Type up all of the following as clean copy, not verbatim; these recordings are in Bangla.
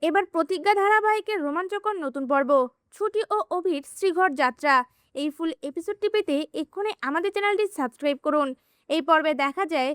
এবার প্রতিজ্ঞা ধারাবাহিকের রোমাঞ্চকর নতুন পর্ব, ছুটি ও অভির শ্রীঘর যাত্রা। এই ফুল এপিসোডটি পেতে এক্ষুনি আমাদের চ্যানেলটি সাবস্ক্রাইব করুন। এই পর্বে দেখা যায়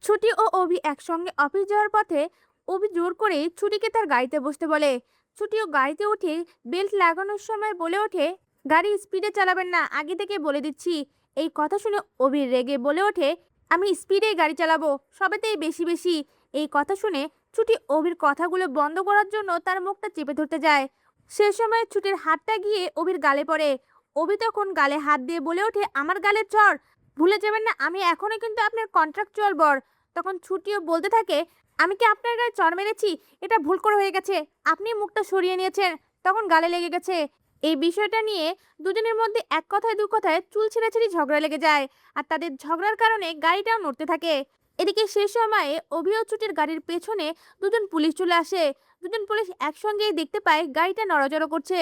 ছুটি ও অভি একসঙ্গে অফিস যাওয়ার পথে অভি জোর করে ছুটিকে তার গাড়িতে বসতে বলে। ছুটিও গাড়িতে উঠে বেল্ট লাগানোর সময় বলে ওঠে, গাড়ি স্পিডে চালাবেন না, আগে থেকে বলে দিচ্ছি। এই কথা শুনে অভি রেগে বলে ওঠে, আমি স্পিডেই গাড়ি চালাবো, সবেতেই বেশি বেশি। এই কথা শুনে ছুটি অভির কথাগুলো বন্ধ করার জন্য তার মুখটা চেপে ধরতে যায়। সে সময় ছুটির হাতটা গিয়ে অভির গালে পড়ে। অভি তখন গালে হাত দিয়ে বলে ওঠে, আমার গালে চড়, ভুলে যাবেন না আমি এখনো কিন্তু আপনার কন্ট্রাকচুয়াল বর। তখন ছুটিও বলতে থাকে, আমি কি আপনার গায়ে চড় মেরেছি? এটা ভুল করে হয়ে গেছে, আপনি মুখটা সরিয়ে নিয়েছেন, তখন গালে লেগে গেছে। এই বিষয়টা নিয়ে দুজনের মধ্যে এক কথায় দু কথায় চুল ছেঁড়াছেড়ি ঝগড়া লেগে যায়। আর তাদের ঝগড়ার কারণে গাড়িটাও নড়তে থাকে। এদিকে সে সময়ে অভি ও ছুটির গাড়ির পেছনে দুজন পুলিশ চলে আসে। দুজন পুলিশ একসঙ্গেই দেখতে পায় গাড়িটা নড়াচড়া করছে।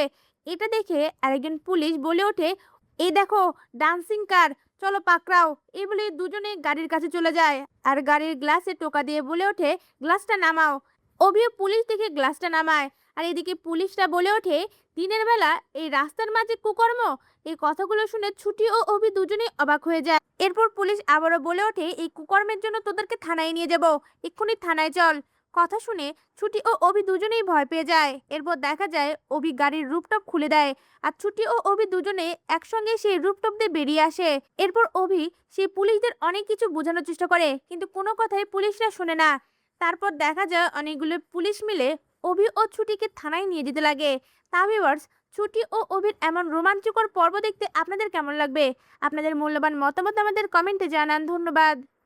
এটা দেখে আরেকজন পুলিশ বলে ওঠে, এই দেখো ডান্সিং কার, চলো পাকড়াও। এই বলে দুজনে গাড়ির কাছে চলে যায় আর গাড়ির গ্লাসে টোকা দিয়ে বলে ওঠে, গ্লাসটা নামাও। অভিও পুলিশ দেখে গ্লাসটা নামায়। আর এদিকে পুলিশরা বলে ওঠে, দিনের বেলা এই রাস্তার মাঝে কুকর্ম। এই কথাগুলো শুনে ছুটি ও অভি দুজনেই অবাক হয়ে যায়। এরপর পুলিশ আবারও বলে ওঠে, এই কুকর্মের জন্য তোদেরকে থানায় নিয়ে যাব, এক্ষুনি থানায় চল। কথা শুনে ছুটি ও অভি দুজনেই ভয় পেয়ে যায়। এরপর দেখা যায় অভি গাড়ির রুফটপ খুলে দেয় আর ছুটি ও অভি দুজনে একসঙ্গে সেই রুফটপ দিয়ে বেরিয়ে আসে। এরপর অভি সেই পুলিশদের অনেক কিছু বোঝানোর চেষ্টা করে, কিন্তু কোনো কথাই পুলিশরা শোনে না। তারপর দেখা যায় অনেকগুলো পুলিশ মিলে অভি ও ছুটিকে থানায় নিয়ে যেতে লাগে। তা ভিউয়ার্স, ছুটি ও অভির এমন রোমাঞ্চকর পর্ব দেখতে আপনাদের কেমন লাগবে? আপনাদের মূল্যবান মতামত আমাদের কমেন্টে জানান। ধন্যবাদ।